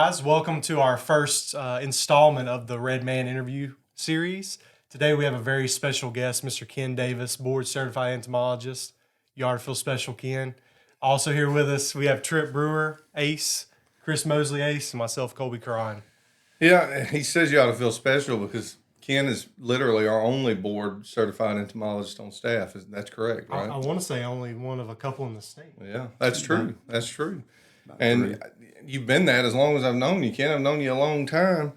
guys. Welcome to our first installment of the Red Man interview series. Today we have a very special guest, Mr. Ken Davis, board certified entomologist. You ought to feel special, Ken. Also here with us, we have Tripp Brewer, Ace, Chris Mosley, Ace, and myself, Kolby Crine. Yeah, he says you ought to feel special because Ken is literally our only board certified entomologist on staff. That's correct, right? I want to say only one of a couple in the state. Yeah, that's true. That's true. And you've been that as long as I've known you, Ken. I've known you a long time.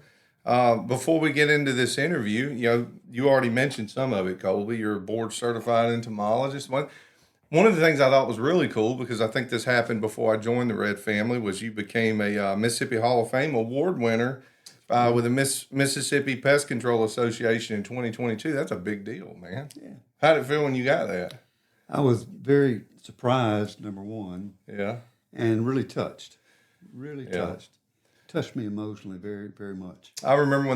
Before we get into this interview, you already mentioned some of it, Kolby. You're a board certified entomologist. One of the things I thought was really cool, because I think this happened before I joined the Red family, was you became a Mississippi Hall of Fame award winner with the Mississippi Pest Control Association in 2022. That's a big deal, man. Yeah. How did it feel when you got that? I was very surprised, number one. Yeah. And really touched. Touched me emotionally very, very much. I remember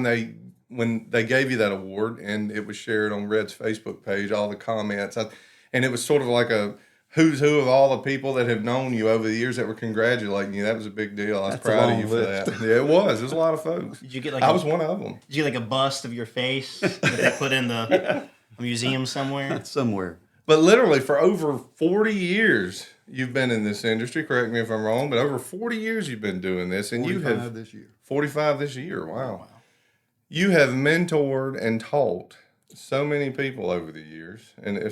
when they gave you that award and it was shared on Red's Facebook page, all the comments, and it was sort of like a who's who of all the people that have known you over the years that were congratulating you. That was a big deal. I was proud of you for that. Yeah, it was. It was a lot of folks. Did you get I was one of them. Did you get like a bust of your face that they put in the museum somewhere? Somewhere. But literally for over 40 years you've been in this industry. Correct me if I'm wrong, but over 40 years you've been doing this, and you have 45 this year. Wow. You have mentored and taught so many people over the years, and I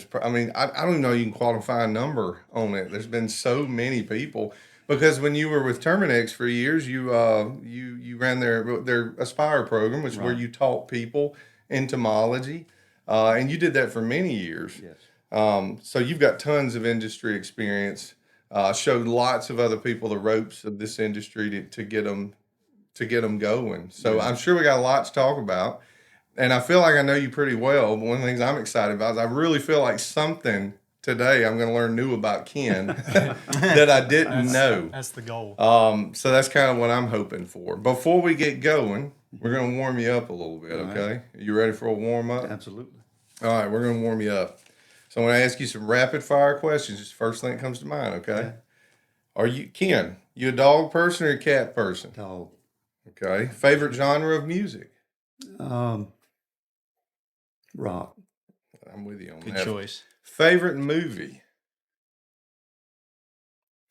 don't even know you can quantify a number on it. There's been so many people, because when you were with Terminex for years, you ran their Aspire program, which is where you taught people entomology, and you did that for many years. Yes. So you've got tons of industry experience. Showed lots of other people the ropes of this industry to get them going. So I'm sure we got a lot to talk about. And I feel like I know you pretty well, but one of the things I'm excited about is I really feel like something today I'm going to learn new about Ken that I didn't know. That's the goal. So that's kind of what I'm hoping for. Before we get going, we're going to warm you up a little bit, okay? Are you ready for a warm-up? Absolutely. All right, we're going to warm you up. So I'm going to ask you some rapid-fire questions. Just the first thing that comes to mind, okay? Yeah. Are you, Ken, you a dog person or a cat person? Dog. Okay. Favorite genre of music? Rock. I'm with you on Good that. choice. Favorite movie?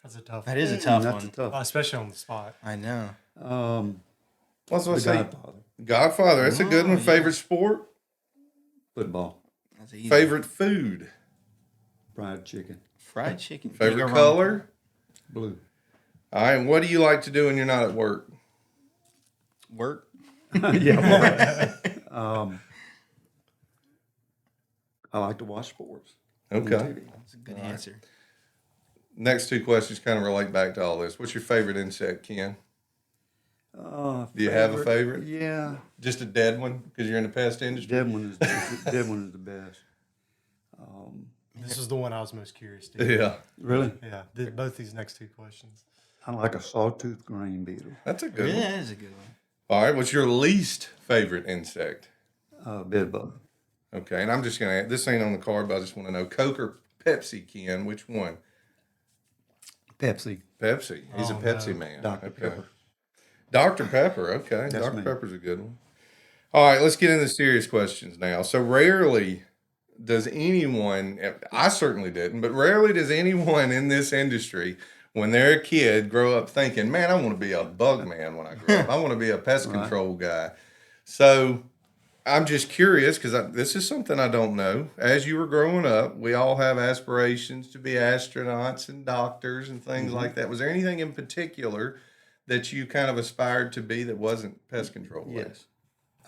That's a tough That one. is a tough That's one. a tough. Especially on the spot. I know. What's what I The say? Godfather. Godfather. That's a good one. yeah. Favorite sport? Football. That's easy. Favorite food? Fried chicken. Fried chicken. Favorite Can't go wrong. color? Blue. All right. What do you like to do when you're not at work? Work. Yeah. I like to watch sports. on Okay. TV. That's a good answer. Next two questions kind of relate back to all this. What's your favorite insect, Ken? Do you have a favorite? Yeah. Just a dead one because you're in the pest industry? Dead one is the best. This is the one I was most curious to. Yeah. Really? Yeah, both these next two questions. I like a sawtooth grain beetle. That's a good Yeah, one. that is a good one. All right. What's your least favorite insect? Bedbug. Okay. And I'm just going to, this ain't on the card, but I just want to know Coke or Pepsi, Ken? Which one? Pepsi. Pepsi. He's a Oh, Pepsi no. man. Dr. Okay. Pepper. Dr. Pepper. Okay. That's Dr. me. Pepper's a good one. All right. Let's get into serious questions now. So rarely does anyone, I certainly didn't, but rarely does anyone in this industry, when they're a kid, grow up thinking, man, I want to be a bug man when I grow up. I want to be a pest control guy. So I'm just curious, because this is something I don't know. As you were growing up, we all have aspirations to be astronauts and doctors and things like that. Was there anything in particular that you kind of aspired to be that wasn't pest control? Yes.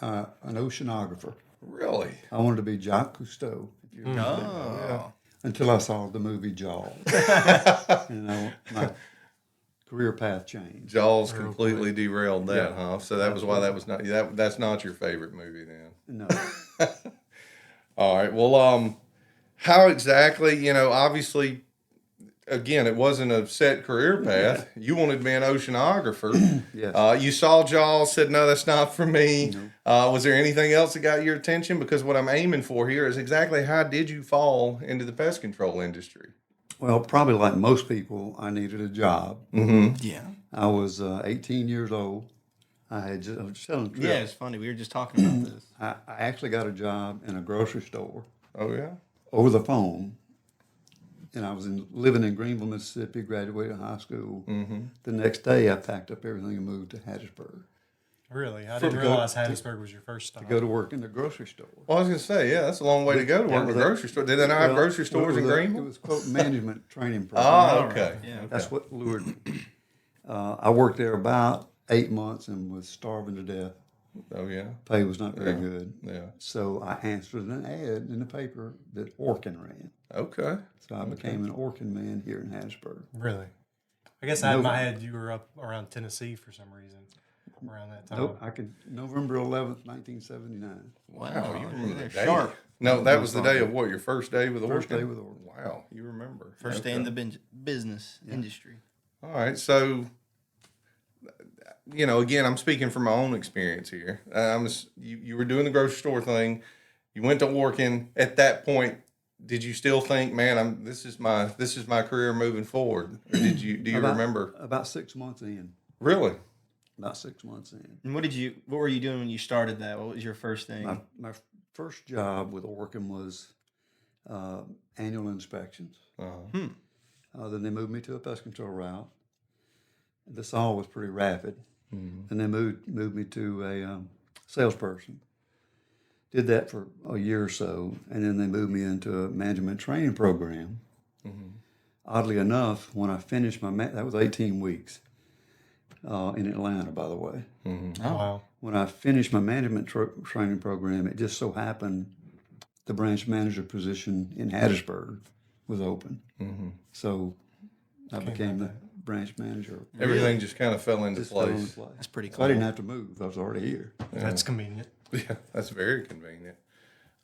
An oceanographer. Really? I wanted to be Jacques Cousteau. If you remember that. Oh. Until I saw the movie Jaws. My career path changed. Jaws completely derailed that, Yeah. huh? So that was why that was not that's not your favorite movie then. No. All right. Well, how exactly, obviously, again, it wasn't a set career path. You wanted to be an oceanographer. Yes. You saw Jaws, said, no, that's not for me. Was there anything else that got your attention? Because what I'm aiming for here is exactly how did you fall into the pest control industry? Well, probably like most people, I needed a job. Mm-hmm. Yeah. I was 18 years old I was just telling Tripp, Yeah, it's funny. We were just talking about this. I actually got a job in a grocery store Oh yeah. over the phone, and I was living in Greenville, Mississippi, graduated high school. Mm-hmm. The next day, I packed up everything and moved to Hattiesburg Really? I For- didn't to go- realize Hattiesburg was your first stop. to go to work in the grocery store. Well, I was gonna say, yeah, that's a long way to go to work in a grocery store. Did they not have Well, grocery stores it in was a- Greenville? It was quote management training program. Oh, All okay. right. Yeah. That's what lured me. I worked there about 8 months and was starving to death. Oh yeah. Pay was not very Yeah. good. Yeah. So I answered an ad in the paper that Orkin ran. Okay. So I became an Orkin man here in Hattiesburg. Really? I guess I had in my head you were up around Tennessee for some reason around that time. Nope, November 11th, 1979. Wow, you remember the they're day? sharp. No, that was the day of what? Your first day with First Orkin? day with Orkin. Wow, you remember. First day in the business industry. All right, so again, I'm speaking from my own experience here. You were doing the grocery store thing. You went to Orkin. At that point, did you still think, man, this is my career moving forward? Or do you remember? About 6 months in. Really? About 6 months in. And what were you doing when you started that? What was your first thing? My first job with Orkin was annual inspections. Uh-huh. Then they moved me to a pest control route. This all was pretty rapid. Mm-hmm. And they moved me to a salesperson. Did that for a year or so, and then they moved me into a management training program. Mm-hmm. Oddly enough, when I finished that was 18 weeks in Atlanta, by the way. Mm-hmm. Oh, wow. When I finished my management training program, it just so happened the branch manager position in Hattiesburg was open. Mm-hmm. So I became the branch manager. Everything just kind of fell into Just fell into place. place. That's pretty So I cool. didn't have to move. I was already here. That's convenient. Yeah, that's very convenient.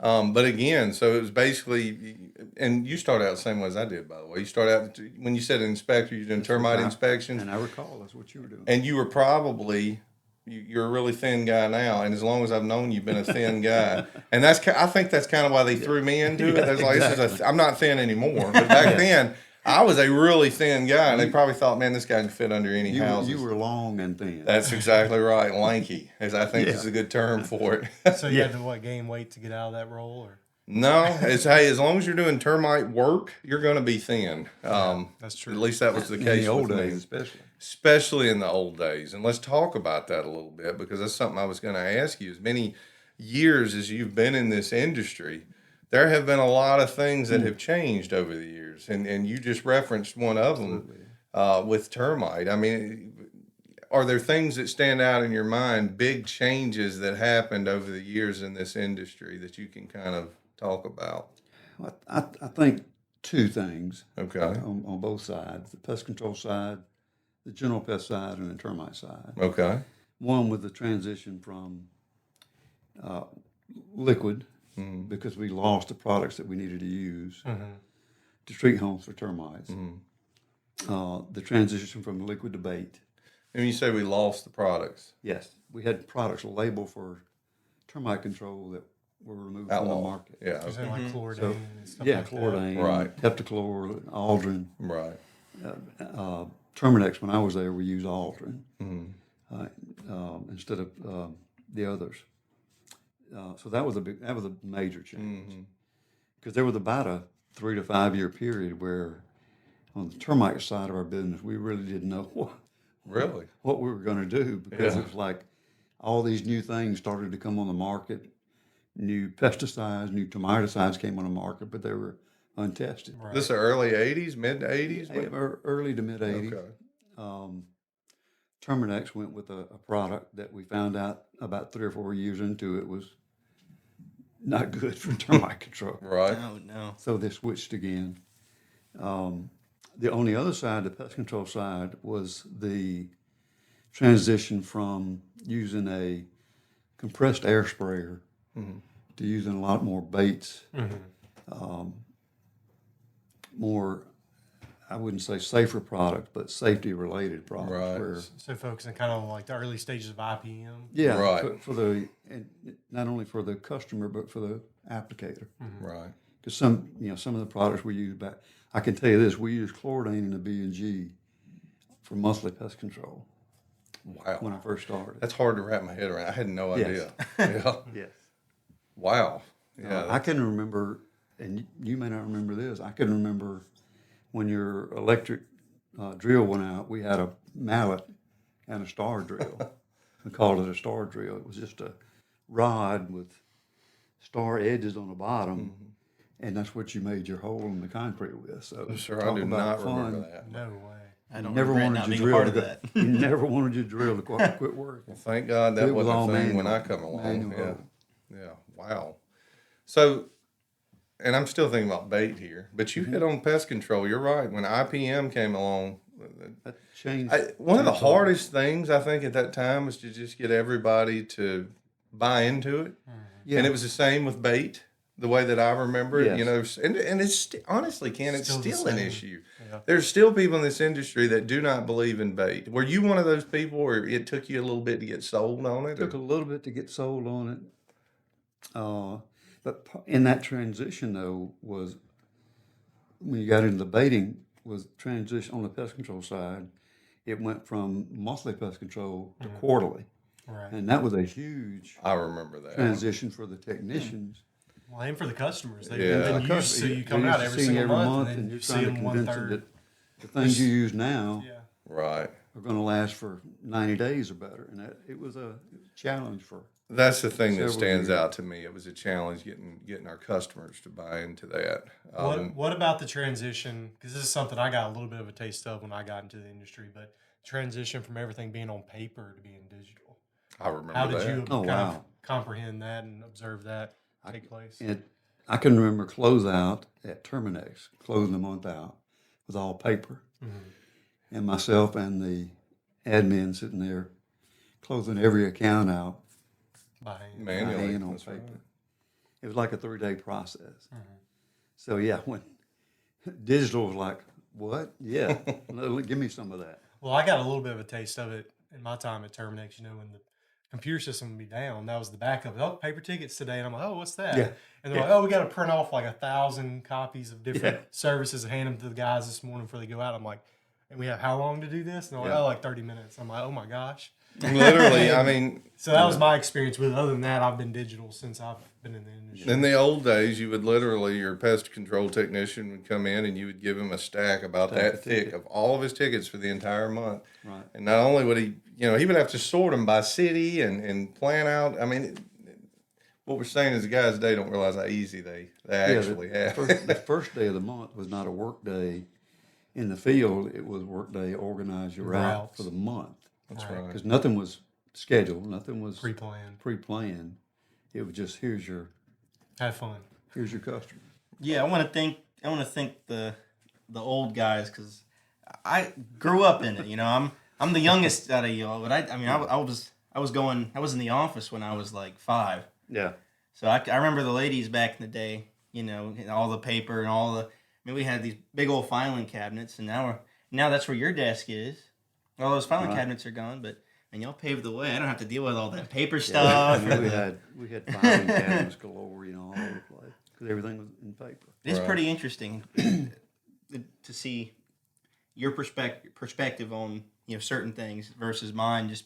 But again, so it was basically, and you started out the same way as I did, by the way. You started out, when you said an inspector, you're doing termite inspections. And I recall that's what you were doing. And you were probably, you're a really thin guy now. And as long as I've known you, you've been a thin guy. And I think that's kind of why they threw me into it. There's like, I'm not thin anymore. But back then, I was a really thin guy. And they probably thought, man, this guy can fit under any houses. You were long and thin. That's exactly right. Lanky, as I think is a good term for it. So you had to gain weight to get out of that role, or No, as long as you're doing termite work, you're going to be thin. that's true. At least that was the in case the old with me. days, Especially in the old days. And let's talk about that a little bit, because that's something I was going to ask you. As many years as you've been in this industry, there have been a lot of things that have changed over the years. And you just referenced one of them with termite. I mean, are there things that stand out in your mind, big changes that happened over the years in this industry that you can kind of talk about? Well, I think two things Okay. on both sides: the pest control side, the general pest side, and the termite side. Okay. One with the transition from liquid, Mm-hmm. because we lost the products that we needed to use Mm-hmm. to treat homes for termites. Mm-hmm. The transition from liquid to bait. And you say we lost the products. Yes, we had products labeled for termite control that were removed from the Outlaw. market. Yeah. You're saying like chlordane So, and stuff Yeah, like that. chlordane, Right. heptachlor, aldrin. Right. Terminex, when I was there, we used aldrin Mm-hmm. instead of the others. So that was a major change, Mm-hmm. because there was about a 3 to 5 year period where on the termite side of our business, we really didn't know Really? what we were going to do, because Yeah. it was like all these new things started to come on the market. New pesticides, new termiticides came on the market, but they were untested. Right. This is the early 80s, mid 80s? Early to mid 80s. Okay. Terminex went with a product that we found out about 3 or 4 years into it was not good for termite control. Right. Oh no. So they switched again. On the other side, the pest control side, was the transition from using a compressed air sprayer to using a lot more baits, more, I wouldn't say safer products, but safety related products. Right. Where, So focusing kind of like the early stages of IPM. yeah, Right. for the, and not only for the customer, but for the applicator. Right. Because some of the products we use back, I can tell you this: we use chlordane in the B&G for monthly pest control. Wow. when I first started. That's hard to wrap my head around. I had no Yes. idea. Yeah. Yes. Wow. Yeah. I can remember, and you may not remember this, I can remember when your electric drill went out, we had a mallet and a star drill. We called it a star drill. It was just a rod with star edges on the bottom, and that's what you made your hole in the concrete with. So I'm sure I talk do about not fun. remember that. No way. I don't Never regret wanted not your being a drill part to of go. that. You never wanted your drill to quit working. Well, thank God that It was wasn't all a thing when I manual. come along. Manual Yeah. hole. Yeah. Wow. So, and I'm still thinking about bait here, but you hit on pest control. You're right. When IPM came along, That changed. one of the changed a lot. hardest things I think at that time was to just get everybody to buy into it. Yeah. And it was the same with bait, the way that I remember it. Yes. You know, and it's honestly, Ken, it's Still the still an same. issue. Yeah. There's still people in this industry that do not believe in bait. Were you one of those people, or it took you a little bit to get sold on it? It took a little bit to get sold on it. But in that transition, though, was when you got into the baiting, was transition on the pest control side. It went from monthly pest control to quarterly. Right. And that was a huge I remember that. transition for the technicians. Well, and for the customers. They've Yeah. been used to you coming They're out used to every seeing single every month, and then you're you see trying to them convince them 1/3. that the things you use now Yeah. Right. are going to last for 90 days or better. And it was a challenge for That's the thing that Several stands years. out to me. It was a challenge getting our customers to buy into that. What about the transition? Because this is something I got a little bit of a taste of when I got into the industry, but transition from everything being on paper to being digital. I remember How did that. you Oh, kind wow. of comprehend that and observe that take place? And I can remember closeout at Terminex, closing the month out with all paper. And myself and the admin sitting there closing every account out By hand. by Manually. hand on That's paper. right. It was like a 3-day process. So yeah, when digital was like, what? Yeah, give me some of that. Well, I got a little bit of a taste of it in my time at Terminex. You know, when the computer system would be down, that was the backup. Oh, paper tickets today, and I'm like, oh, what's that? Yeah. And they're like, oh, we got to print off like 1,000 copies of different Yeah. services and hand them to the guys this morning before they go out. I'm like, and we have how long to do this? And they're like, Yeah. oh, like 30 minutes. I'm like, oh my gosh. Literally, I mean, So that was my experience with it. Other than that, I've been digital since I've been in the industry. in the old days, you would literally, your pest control technician would come in and you would give him a stack about that of thick tickets. of all of his tickets for the entire month. Right. And not only would he, he would have to sort them by city and plan out. I mean, what we're saying is the guys today don't realize how easy they actually have. The first day of the month was not a work day in the field. It was work day, organize your route Routes. for the month. That's Right. right. Because nothing was scheduled, nothing was Pre-planned. pre-planned. It was just here's your Have fun. customer. Yeah, I want to thank the old guys because I grew up in it. You know, I'm the youngest out of y'all, but I was in the office when I was like 5. Yeah. So I remember the ladies back in the day. You know, and all the paper and all the. I mean, we had these big old filing cabinets, and now that's where your desk is. All those filing Right. cabinets are gone, but y'all paved the way. I don't have to deal with all that paper stuff. we had filing cabinets galore, all over the place because everything was in paper. It's Right. pretty interesting to see your perspective on certain things versus mine, just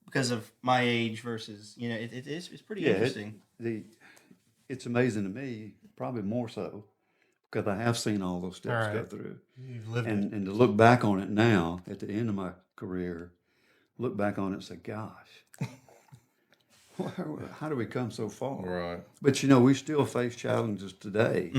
because of my age versus it's pretty interesting. It's amazing to me, probably more so, because I have seen all those steps go Right. through. You've lived it. And to look back on it now, at the end of my career, look back on it and say, gosh, how do we come so far? Right. But, we still face challenges today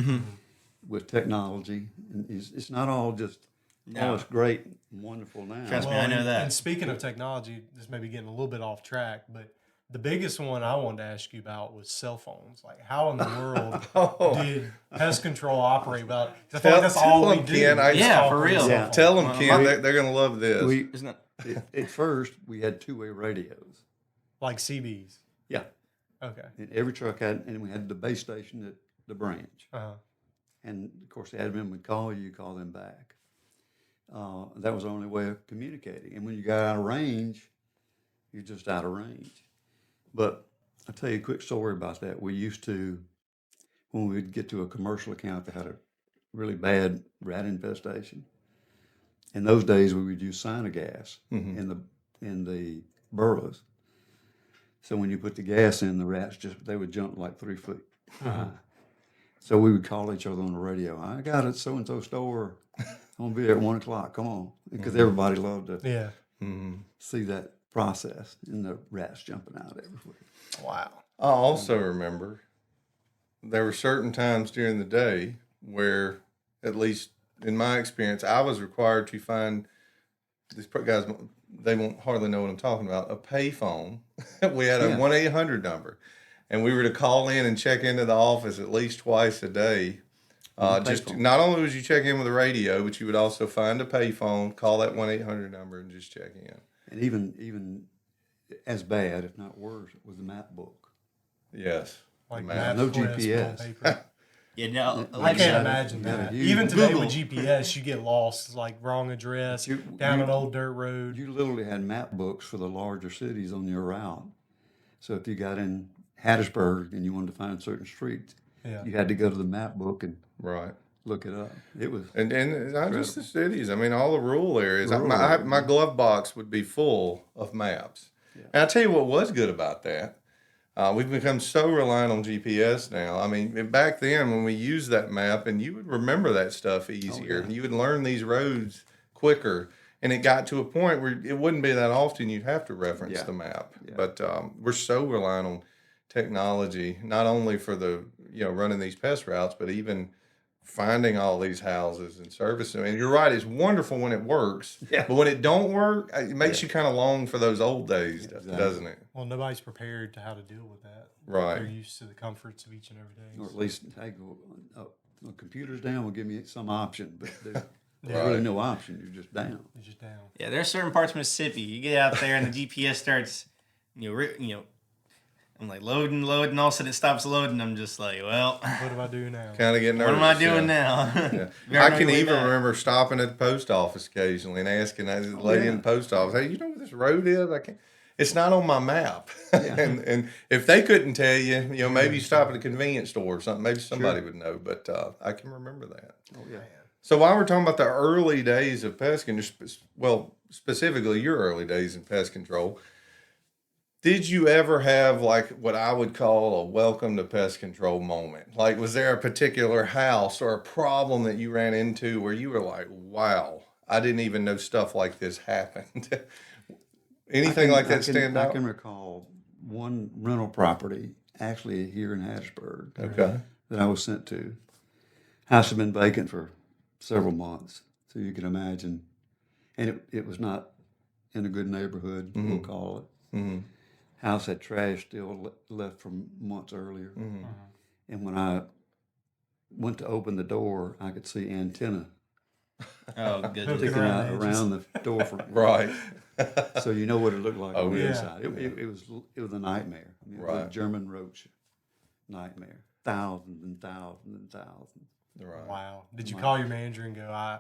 with technology. And it's not all just, No. it's great and wonderful now. Trust me, I know that. And speaking of technology, this may be getting a little bit off track, but the biggest one I wanted to ask you about was cell phones. Like, how in the world did pest control operate without? 'Cause I feel like that's Tell all we them, do. Ken, is Yeah, talk for on the real. cell Yeah. phone. Tell them, Well, Ken, they're going to love this. Isn't it? At first, we had two-way radios. Like CBs. Yeah. Okay. And every truck had, and we had the base station at the branch. Uh-huh. And of course, the admin would call you call them back. That was the only way of communicating. And when you got out of range, you're just out of range. But I'll tell you a quick story about that. We used to, when we'd get to a commercial account that had a really bad rat infestation, in those days we would use cyanogas. And the in the burrows. So when you put the gas in, the rats they would jump like 3 foot high. So we would call each other on the radio. I got it, so and so store. I'm gonna be there at 1 o'clock. Come on, because everybody loved to Yeah. see that process and the rats jumping out everywhere. Wow. I also remember there were certain times during the day where, at least in my experience, I was required to find these guys. They won't hardly know what I'm talking about. A payphone. We had a 1-800 number, and we were to call in and check into the office at least twice a day. Just not only would you check in with the radio, but you would also find a payphone, call that 1-800 number, and just check in. And even as bad, if not worse, was the map book. Yes. Like Maps. No MapQuest, GPS. paper. Yeah, no, I like can't I imagine you gotta that. use Even today Google. with GPS, you get lost, like wrong address, down an old dirt road. You literally had map books for the larger cities on your route. So if you got in Hattiesburg and you wanted to find certain streets, Yeah. you had to go to the map book and Right. look it up. It was And not just the cities. I mean, all the rural areas. Rural My glove box would be full of maps. And I'll tell you what was good about that. We've become so reliant on GPS now. I mean, back then when we used that map, and you would remember that stuff easier. You would learn these roads quicker. And it got to a point where it wouldn't be that often you'd have to reference the map. Yeah. But we're so reliant on technology, not only for the running these pest routes, but even finding all these houses and servicing. And you're right, it's wonderful when it works. Yeah. But when it don't work, it makes you kind of long for those old days, doesn't it? Well, nobody's prepared to how to deal with that. Right. They're used to the comforts of each and every day. or at least, hey, the computer's down, will give me some option. But there's Right. really no option. You're just down. You're just down. Yeah, there are certain parts of Mississippi. You get out there and the GPS starts, I'm like loading, all of a sudden it stops loading. I'm just like, well, What do I do now? Kind of get nervous. what am I doing now? Yeah. Better I know can your way even back. remember stopping at the post office occasionally and asking that lady in the post office, "Hey, you know where this road is? I can't. It's not on my map." and if they couldn't tell you, maybe you stop at a convenience store or something. Maybe somebody would know. But I can remember that. Oh yeah. So while we're talking about the early days of pest control, well, specifically your early days in pest control, did you ever have like what I would call a welcome to pest control moment? Like, was there a particular house or a problem that you ran into where you were like, wow, I didn't even know stuff like this happened? Anything like that stand I out? can recall one rental property, actually here in Hattiesburg, Okay. that I was sent to. House had been vacant for several months, so you can imagine. And it was not in a good neighborhood, we'll call it. Mm-hmm. House had trash still left from months earlier. Mm-hmm. And when I went to open the door, I could see antenna Oh, goodness. sticking around out the edges. around the door. Right. So you know what it looked like Oh, on the yeah. inside. It was a nightmare. I mean, It was Right. a German roach nightmare. Thousands and thousands and thousands. Right. Wow. Did you call your manager and go, I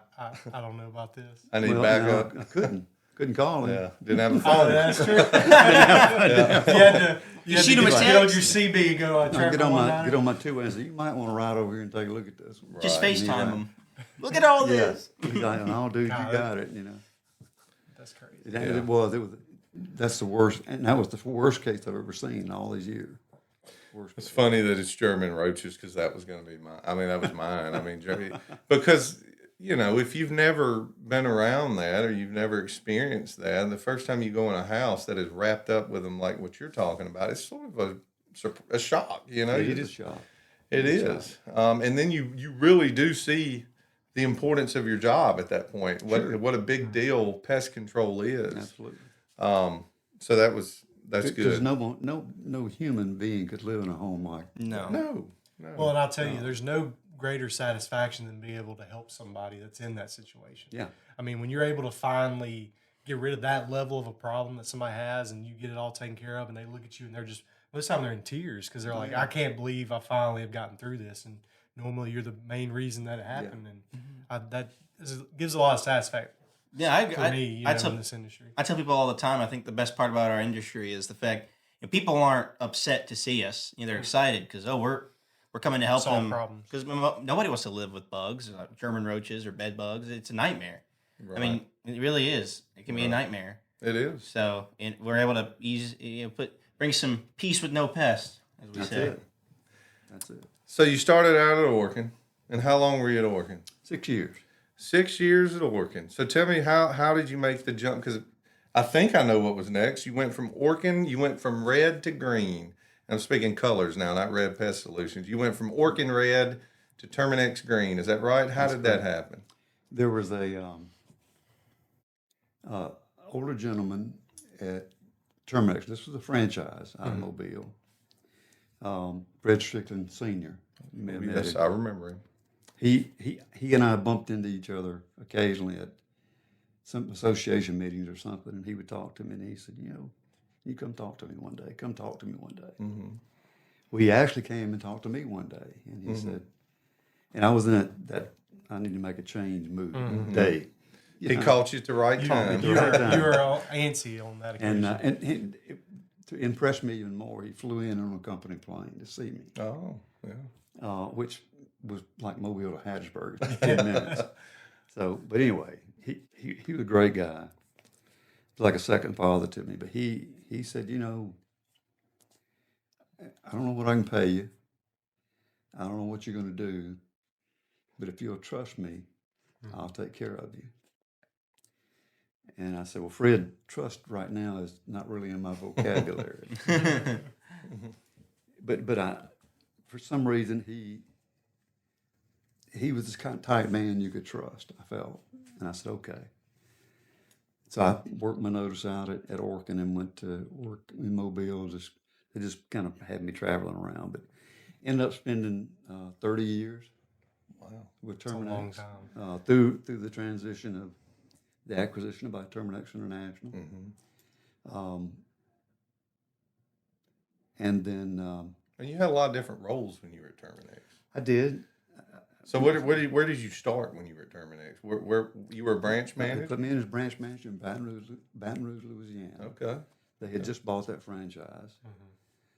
don't know about this? I need Well, backup. no, I couldn't call him. Yeah. Didn't have a Oh, phone. that's true. You had shoot to him a get on text? your CB and go, No, get on my two and say, you might want to ride over here and take a look at this. Just Right. FaceTime them. Look at all Yeah. this. He's like, oh, dude, you God, got it. That's crazy. It was. That's the worst, and that was the worst case I've ever seen in all these years. Worst It's case. funny that it's German roaches because that was going to be mine. I mean, that was mine. I mean, because, if you've never been around that or you've never experienced that, the first time you go in a house that is wrapped up with them like what you're talking about, it's sort of a shock, It You is a just, shock. it is. And then you really do see the importance of your job at that point. What a big deal pest control is. Absolutely. So that's Because good. no human being could live in a home like No. No. Well, and I'll tell you, there's no greater satisfaction than being able to help somebody that's in that situation. Yeah. I mean, when you're able to finally get rid of that level of a problem that somebody has and you get it all taken care of and they look at you and they're just, most of the time they're in tears because they're like, I can't believe I finally have gotten through this. And normally you're the main reason that it happened. And that gives a lot of satisfaction Yeah, for me, I in tell this industry. I tell people all the time. I think the best part about our industry is the fact people aren't upset to see us. They're excited because we're coming to help Solve them. problems. Because nobody wants to live with bugs, German roaches or bed bugs. It's a nightmare. I mean, it really is. It can be a nightmare. It is. So we're able to bring some peace with no pests, as we That's say. it. That's it. So you started out at Orkin, and how long were you at Orkin? 6 years. 6 years at Orkin. So tell me, how did you make the jump? Because I think I know what was next. You went from Orkin, you went from red to green. I'm speaking colors now, not Red Pest Solutions. You went from Orkin red to Terminex green. Is that right? How did that happen? There was a older gentleman at Terminex. This was a franchise automobile. Fred Strickland Sr. You may have met Yes, him. I remember him. He and I bumped into each other occasionally at some association meetings or something, and he would talk to me, and he said, you come talk to me one day. Come talk to me one day. Mm-hmm. Well, he actually came and talked to me one day, and he said, and I was in that I need to make a change move day. He caught you at the right time. You were all antsy on that occasion. And to impress me even more, he flew in on a company plane to see me, Oh, yeah. which was like Mobile to Hattiesburg, 10 minutes. So, but anyway, he was a great guy. He was like a second father to me. But he said, I don't know what I can pay you. I don't know what you're going to do, but if you'll trust me, I'll take care of you. And I said, well, Fred, trust right now is not really in my vocabulary. but I, for some reason, he was this kind of type man you could trust, I felt. And I said, okay. So I worked my notice out at Orkin and went to work in Mobile. They just kind of had me traveling around, but ended up spending 30 years. Wow. With It's a long Terminex, time. through the transition of the acquisition by Terminex International, and then And you had a lot of different roles when you were at Terminex. I did. So where did you start when you were at Terminex? Where you were a branch They manager? put me in as branch manager in Baton Rouge, Louisiana. Okay. They had just bought that franchise.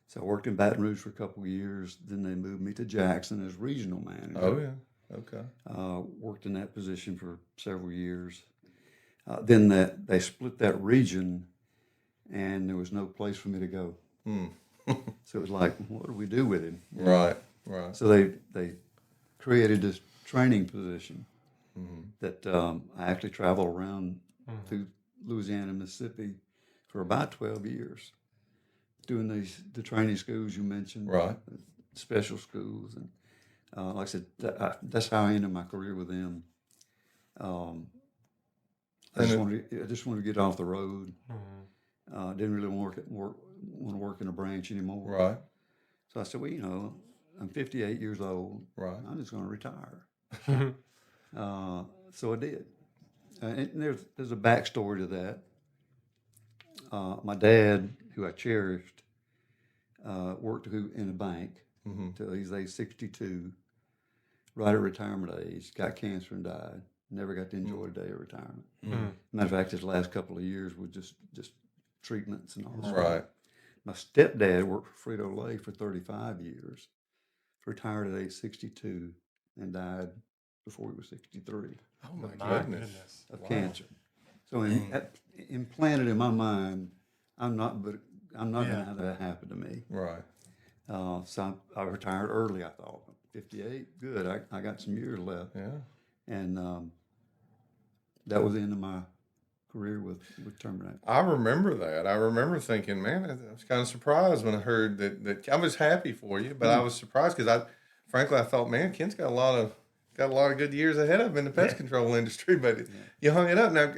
So I worked in Baton Rouge for a couple of years. Then they moved me to Jackson as regional manager. Oh yeah. Okay. Worked in that position for several years. Then they split that region, and there was no place for me to go. So it was like, what do we do with him? Right. So they created this training position that I actually traveled around through Louisiana and Mississippi for about 12 years, doing the training schools you mentioned, Right. special schools, and like I said, that's how I ended my career with them. I just wanted to get off the road. Didn't really want to work in a branch anymore. Right. So I said, well, I'm 58 years old. Right. I'm just going to retire. So I did. And there's a backstory to that. My dad, who I cherished, worked in a bank until he's age 62, right at retirement age, got cancer and died. Never got to enjoy a day of retirement. Matter of fact, his last couple of years were just treatments and all that. Right. My stepdad worked for Frito-Lay for 35 years, retired at age 62, and died before he was 63 Oh my My goodness. of cancer. So that implanted in my mind, I'm not going to have that happen to me. Right. So I retired early, I thought. 58, good. I got some years left. Yeah. And that was the end of my career with Terminator. I remember that. I remember thinking, man, I was kind of surprised when I heard that. I was happy for you, but I was surprised because frankly, I thought, man, Ken's got a lot of good years ahead of him in the pest control industry. But you hung it up. Now,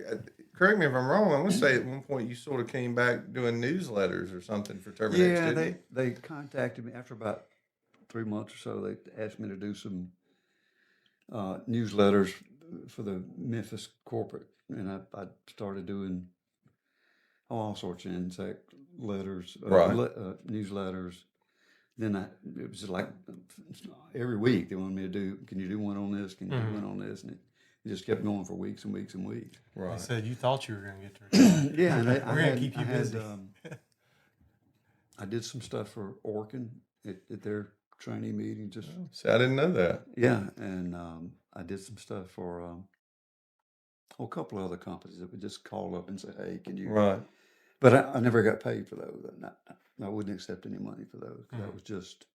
correct me if I'm wrong. I want to say at one point you sort of came back doing newsletters or something for Terminex. Yeah, didn't you? they contacted me after about 3 months or so. They asked me to do some newsletters for the Memphis corporate, and I started doing all sorts of insect letters, Right. Newsletters. Then it was like every week they wanted me to do. Can you do one on this? Can you do one on this? And it just kept going for weeks and weeks and weeks. They Right. said you thought you were going to get to retire. Yeah, and We're going to keep you busy. I did some stuff for Orkin at their training meeting. Just See, I didn't know that. yeah, and I did some stuff for a couple of other companies that would just call up and say, "Hey, can you?" Right. But I never got paid for those. I wouldn't accept any money for those. That was just,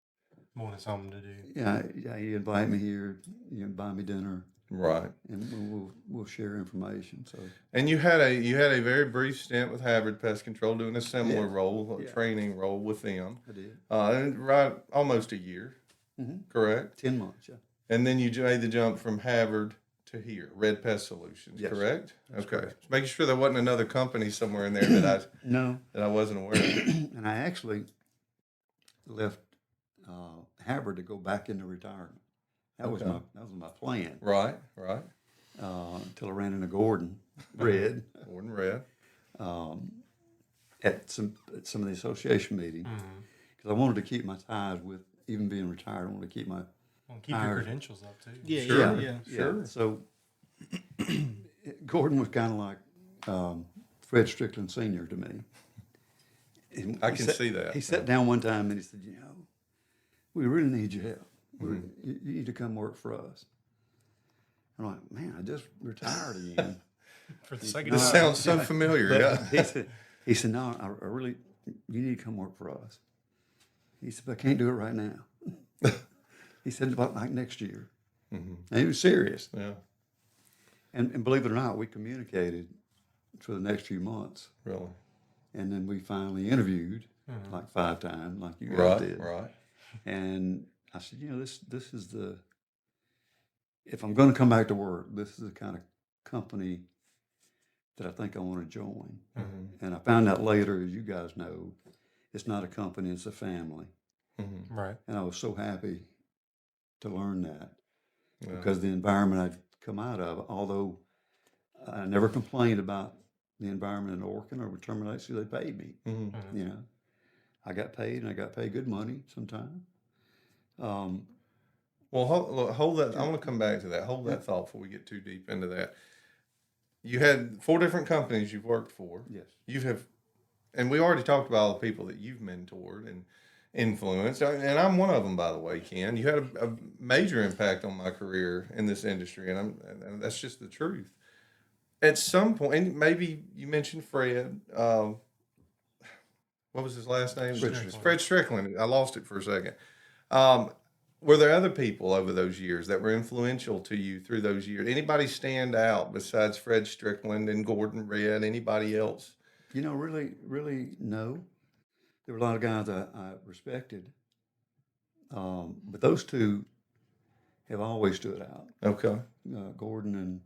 Wanted something to do. yeah. You invite me here, you buy me dinner, Right. and we'll share information. So And you had a very brief stint with Havard Pest Control doing a similar Yeah. role, a Yeah. training role with them. I did And right, almost a year, correct? 10 months. Yeah, And then you made the jump from Havard to here, Red Pest Solutions, Yes, correct? that's Okay. correct. Making sure there wasn't another company somewhere in there that no, I wasn't aware of. and I actually left Harvard to go back into retirement. That was my plan Right, right. until I ran into Gordon Red Gordon Red. at some of the association meetings because I wanted to keep my ties with even being retired. I wanted to keep my Well, keep your credentials up too. Yeah, Sure. yeah. Sure. So Gordon was kind of like Fred Strickland Sr. to me. And I he can sat- see that. He sat down one time and he said, we really need your help. You need to come work for us. I'm like, man, I just retired again. For the second This time. sounds so familiar. But Yeah. he said, no, I really, you need to come work for us. He said, but I can't do it right now. He said, about like next year. And he was serious. Yeah. And believe it or not, we communicated for the next few months. Really. And then we finally interviewed like 5 times, like you guys Right. did. Right. And I said, this is if I'm going to come back to work, this is the kind of company that I think I want to join. And I found out later, as you guys know, it's not a company, it's a family. Right. And I was so happy to learn that Yeah. because the environment I'd come out of, although I never complained about the environment in Orkin or with termination, they paid me. I got paid, and I got paid good money sometimes. Well, hold that. I want to come back to that. Hold that thought before we get too deep into that. You had 4 different companies you've worked for. Yes. And we already talked about all the people that you've mentored and influenced. And I'm one of them, by the way, Ken. You had a major impact on my career in this industry, and that's just the truth. At some point, and maybe you mentioned Fred. What was his last name? Fred Strickland. I lost it for a second. Were there other people over those years that were influential to you through those years? Anybody stand out besides Fred Strickland and Gordon Red? Anybody else? Really, really, no. There were a lot of guys I respected, but those 2 have always stood out. Okay. Gordon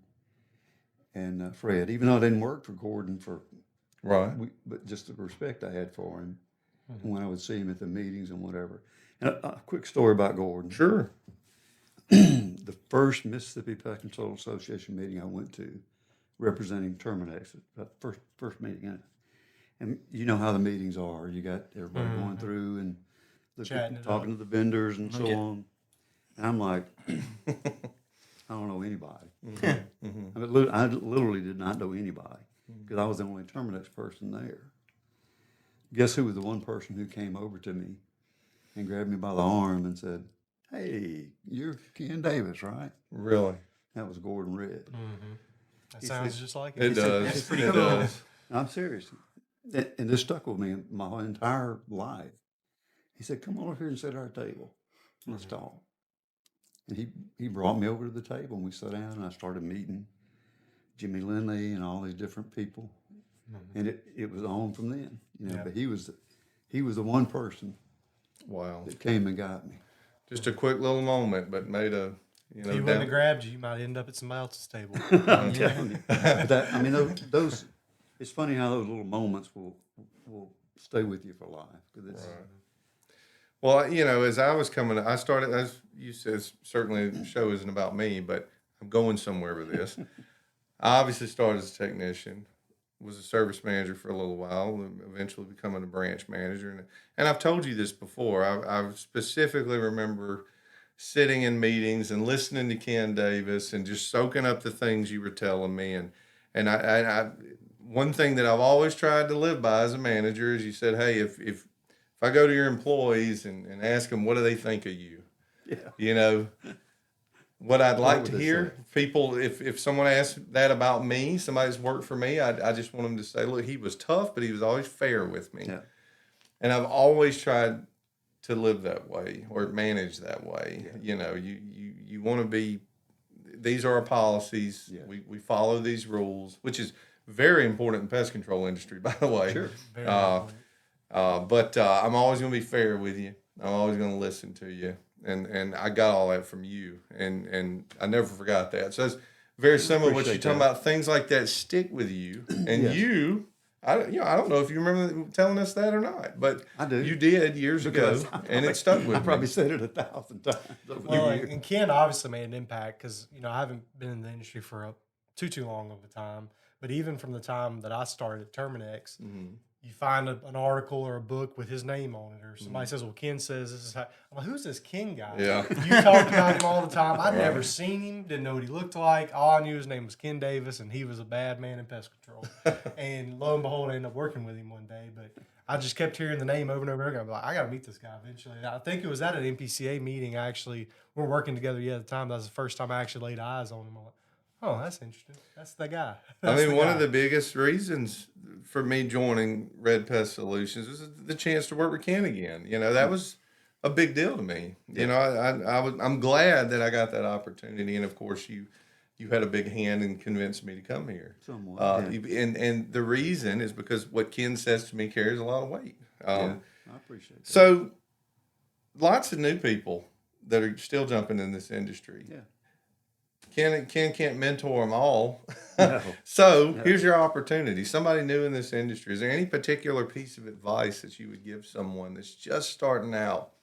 and Fred. Even though I didn't work for Gordon Right. but just the respect I had for him when I would see him at the meetings and whatever. And a quick story about Gordon. Sure. The first Mississippi Pest Control Association meeting I went to, representing Terminex, first meeting, and you know how the meetings are. You got everybody going through and talking to the vendors and so on. And I'm like, I don't know anybody. I mean, I literally did not know anybody because I was the only Terminex person there. Guess who was the one person who came over to me and grabbed me by the arm and said, "Hey, you're Ken Davis, right?" Really? That was Gordon Red. That sounds just like It does. It's pretty It cool. does. I'm serious. And this stuck with me my entire life. He said, "Come over here and sit at our table. Let's talk." And he brought me over to the table and we sat down and I started meeting Jimmy Lindley and all these different people. And it was on from then. But he was the one person Wow. that came and got me. Just a quick little moment, but made a, If he wouldn't have grabbed you, you might end up at somebody else's table. I'm telling you. But those it's funny how those little moments will stay with you for life. 'Cause it's, Well, as I was coming, I started, as you said, certainly the show isn't about me, but I'm going somewhere with this. I obviously started as a technician, was a service manager for a little while, eventually becoming a branch manager. And I've told you this before. I specifically remember sitting in meetings and listening to Ken Davis and just soaking up the things you were telling me. And I one thing that I've always tried to live by as a manager is you said, hey, if I go to your employees and ask them, what do they think of you? Yeah. what I'd like would to they hear, say? people, if someone asks that about me, somebody that's worked for me, I just want them to say, look, he was tough, but he was always fair with me. Yeah. And I've always tried to live that way or manage that way. Yeah. You know, you want to be, these are our policies. Yeah. We follow these rules, which is very important in pest control industry, by the way. Sure. Very Uh, important. but I'm always going to be fair with you. I'm always going to listen to you. And I got all that from you. And I never forgot that. So it's very similar to what you're appreciate talking that. about. Things like that stick with you. And Yes. I don't know if you remember telling us that or not, but I do. you did years Because ago, and it stuck with I me. probably said it 1,000 times over Well, the years. and Ken obviously made an impact because I haven't been in the industry for too long of a time. But even from the time that I started at Terminex, Mhm. you find an article or a book with his name on it, or somebody says, "Well, Ken says this is how." I'm like, "Who's this Ken guy?" Yeah. You talked about him all the time. I'd Right. never seen him, didn't know what he looked like. All I knew his name was Ken Davis, and he was a bad man in pest control. And lo and behold, I ended up working with him one day. But I just kept hearing the name over and over again. I'm like, I got to meet this guy eventually. And I think it was at an NPCA meeting. Actually, we were working together yet at the time. That was the first time I actually laid eyes on him. I'm like, oh, that's interesting. That's the guy. I mean, one of the biggest reasons for me joining Red Pest Solutions was the chance to work with Ken again. You know, that was a big deal to me. You know, I'm glad that I got that opportunity, and of course, you had a big hand in convincing me to come here. Somewhat. Yeah. And the reason is because what Ken says to me carries a lot of weight. Yeah, I appreciate that. So, lots of new people that are still jumping in this industry. Yeah. Ken can't mentor them all. No. So No. here's your opportunity. Somebody new in this industry. Is there any particular piece of advice that you would give someone that's just starting out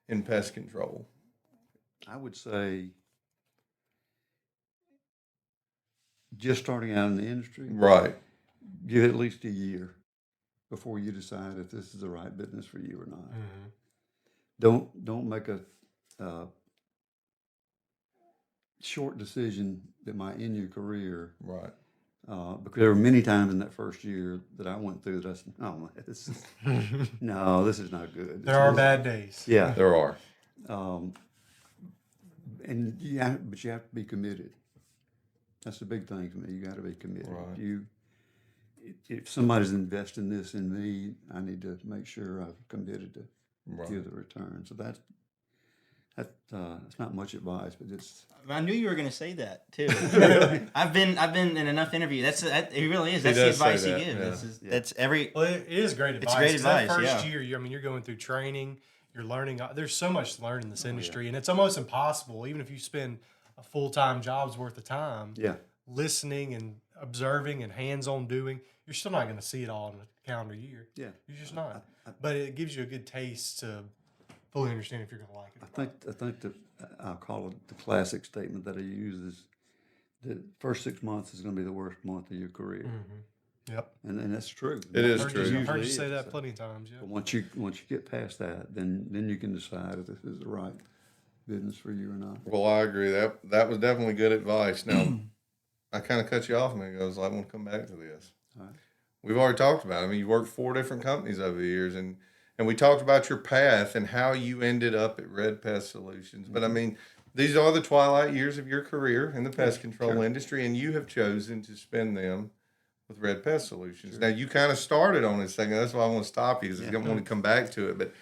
in pest control? I would say just starting out in the industry, Right. give it at least a year before you decide if this is the right business for you or not. Don't make a short decision that might end your career. Right. Because there were many times in that first year that I went through that I said, "Oh, this is no, this is not good." There are bad days. Yeah, There are. and but you have to be committed. That's the big thing for me. You got to be committed. Right. If somebody's investing this in me, I need to make sure I've committed to Right. give the return. So that's not much advice, but it's I knew you were going to say that too. I've been in enough interviews. It really is. That's the does say advice he that, gives. yeah. That's every. Well, it is great advice. It's great 'cause that advice, first yeah. year, you're going through training, you're learning. There's so much to learn in this industry, and it's almost impossible, even if you spend a full-time job's worth of time yeah. listening and observing and hands-on doing. You're still not going to see it all in a calendar year. Yeah. You're just not. But it gives you a good taste to fully understand if you're going to like it. I think that I'll call it the classic statement that I use is the first 6 months is going to be the worst month of your career, Yep. and that's true. It is I've true. heard you Usually say is. that plenty of times. Yeah. But once you get past that, then you can decide if this is the right business for you or not. Well, I agree. That was definitely good advice. Now, I kind of cut you off a minute ago. I want to come back to this. All right. We've already talked about it. I mean, you worked 4 different companies over the years, and we talked about your path and how you ended up at Red Pest Solutions. But I mean, these are the twilight years of your career in the pest control industry, and you have chosen to spend them with Red Pest Solutions. Now, you kind of started on this thing. That's why I want to stop you, because I don't want to come back to it. But,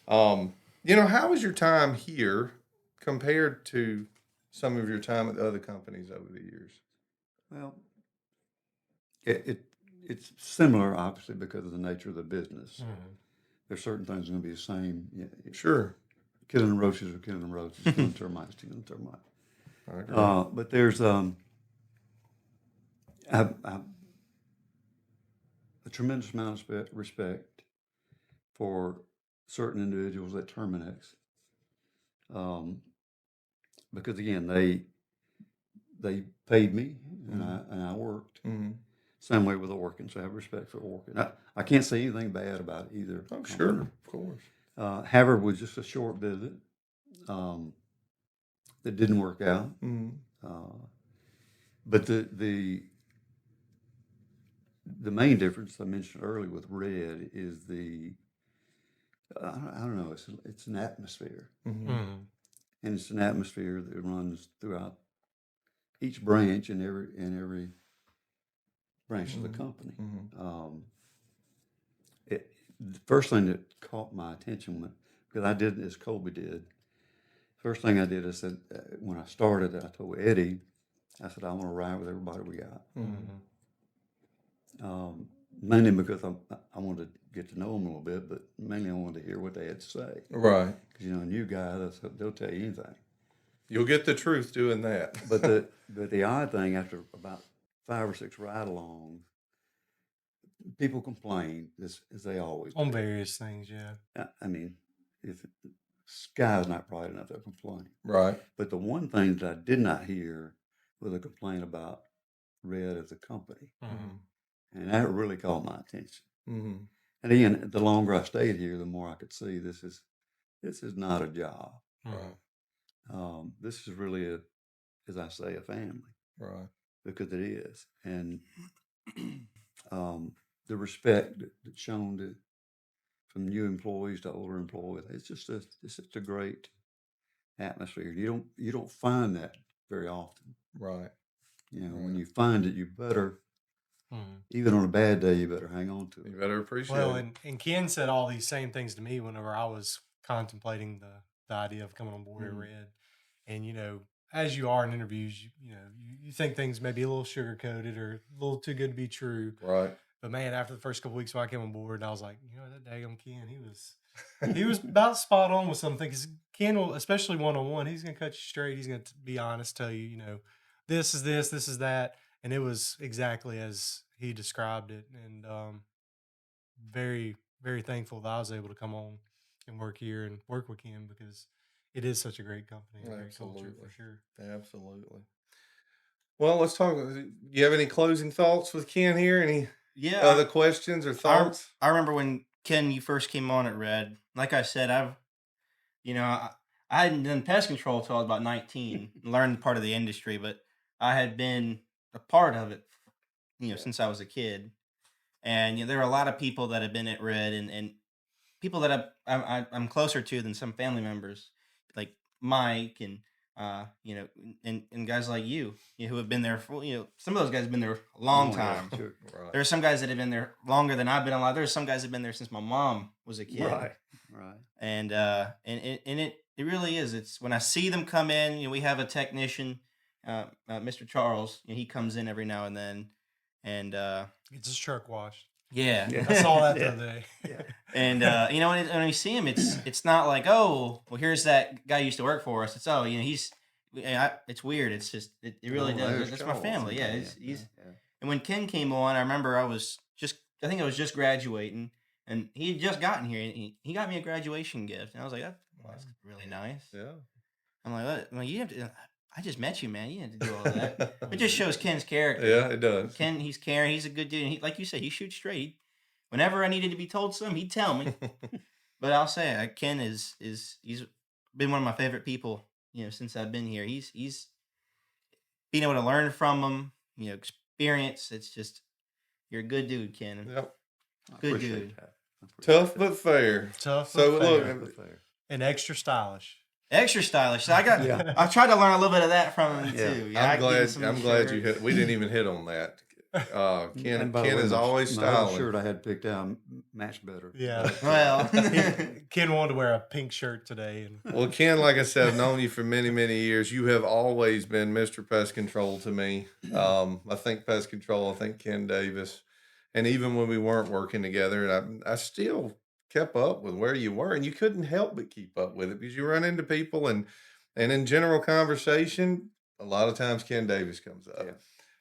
how was your time here compared to some of your time at the other companies over the years? Well, it's similar, obviously, because of the nature of the business. There's certain things going to be the same. Sure. Killing roaches are killing roaches, killing termites, killing termites. I agree. But there's a tremendous amount of respect for certain individuals at Terminex, because again they paid me and I worked. Same way with Orkin, so I have respect for Orkin. I can't say anything bad about either. Oh, sure, of course. Harvard was just a short visit that didn't work out. But the main difference I mentioned earlier with Red is I don't know, it's an atmosphere. and it's an atmosphere that runs throughout each branch and every branch of the company. The first thing that caught my attention because I did as Kolby did. First thing I did, I said when I started, I told Eddie, I said I want to ride with everybody we got. Mainly because I wanted to get to know them a little bit, but mainly I wanted to hear what they had to say. Right. Because a new guy, they'll tell you anything. You'll get the truth doing that. But the odd thing, after about 5 or 6 ride-alongs, people complain, as they always do. On various things, yeah. I mean, if sky's not bright enough, they'll complain. Right. But the one thing that I did not hear was a complaint about Red as a company. And that really caught my attention. And again, the longer I stayed here, the more I could see this is not a job. Right. This is really, as I say, a family. Right. Because it is. And the respect that's shown from new employees to older employees, it's just a great atmosphere. You don't find that very often. Right. When you find it, you better, even on a bad day, you better hang on to it. You better appreciate Well, it. and Ken said all these same things to me whenever I was contemplating the idea of coming on board at Red. And, as you are in interviews, you think things may be a little sugar coated or a little too good to be true. Right. But man, after the first couple weeks when I came on board, I was like, that daggone Ken, he was about spot on with something. Because Ken will, especially one-on-one, he's gonna cut you straight. He's gonna be honest, tell you, this is this is that, and it was exactly as he described it. And very, very thankful that I was able to come on and work here and work with Ken because it is such a great company, and a great culture for sure. Absolutely. Well, let's talk. Do you have any closing thoughts with Ken here? Any other questions or thoughts? I remember when Ken, you first came on at Red. Like I said, I hadn't done pest control until I was about 19, learned part of the industry, but I had been a part of it, since I was a kid. And there are a lot of people that have been at Red and people that I'm closer to than some family members, like Mike and and guys like you who have been there for some of those guys have been there a long time. Yeah, sure. Right. There are some guys that have been there longer than I've been alive. There's some guys that have been there since my mom was a kid. Right. And it really is. It's when I see them come in. We have a technician, Mr. Charles. He comes in every now and then, and Gets his truck washed. yeah. I saw that the other day. Yeah. And when we see him, it's not like, oh, well, here's that guy who used to work for us. It's it's weird. It's just it really does. That's my family. Yeah, he's. And when Ken came on, I remember I think I was just graduating, and he had just gotten here. And he got me a graduation gift, and I was like, that's really nice. Yeah. I'm like, you have to. I just met you, man. You didn't have to do all that. It just shows Ken's character. Yeah, it does. Ken, he's caring. He's a good dude. And like you said, he shoots straight. Whenever I needed to be told something, he'd tell me. But I'll say, Ken he's been one of my favorite people, since I've been here. He's being able to learn from him, experience. It's just, you're a good dude, Ken. Yep. Good dude. Tough but fair. Tough, So but look, fair. And extra stylish. Extra stylish. So I tried to learn a little bit of that from him too. Yeah, I'm glad you hit. We didn't even hit on that. Ken is always my other styling. shirt I had picked out matched better. Yeah. Well, Ken wanted to wear a pink shirt today. Well, Ken, like I said, I've known you for many, many years. You have always been Mr. Pest Control to me. I think Pest Control, I think Ken Davis. And even when we weren't working together, I still kept up with where you were. And you couldn't help but keep up with it because you run into people. And in general conversation, a lot of times Ken Davis comes up. Yeah.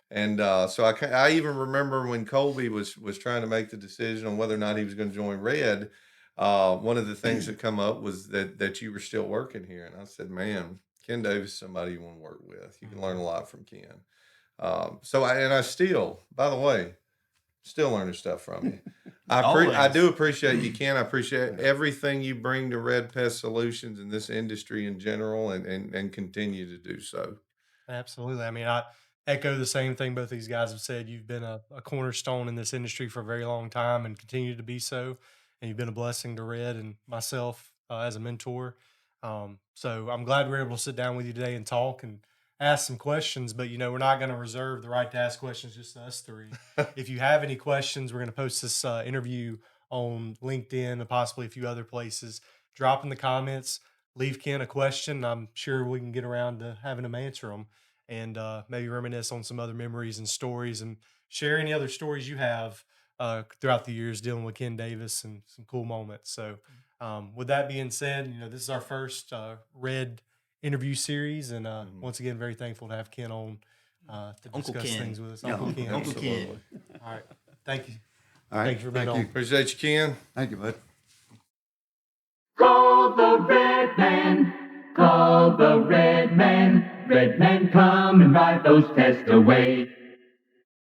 And so I even remember when Kolby was trying to make the decision on whether or not he was going to join Red. One of the things that come up was that you were still working here, and I said, "Man, Ken Davis is somebody you want to work with. You can learn a lot from Ken." I still, by the way, still learning stuff from you. I do appreciate you, Ken. I appreciate everything you bring to Red Pest Solutions in this industry in general, and continue to do so. Absolutely. I mean, I echo the same thing both these guys have said. You've been a cornerstone in this industry for a very long time and continue to be so. And you've been a blessing to Red and myself as a mentor. So I'm glad we're able to sit down with you today and talk and ask some questions. But we're not going to reserve the right to ask questions just to us three. If you have any questions, we're going to post this interview on LinkedIn and possibly a few other places. Drop in the comments, leave Ken a question. I'm sure we can get around to having him answer them, and maybe reminisce on some other memories and stories, and share any other stories you have throughout the years dealing with Ken Davis and some cool moments. So, with that being said, this is our first Red interview series, and once again, very thankful to have Ken on to Uncle discuss Ken. things with us. Yeah, Uncle Ken. Uncle Ken. All right, thank you. All right. Thank you for being on. Appreciate you, Ken. Thank you, bud. Call the red man, call the red man, come and drive those pests away.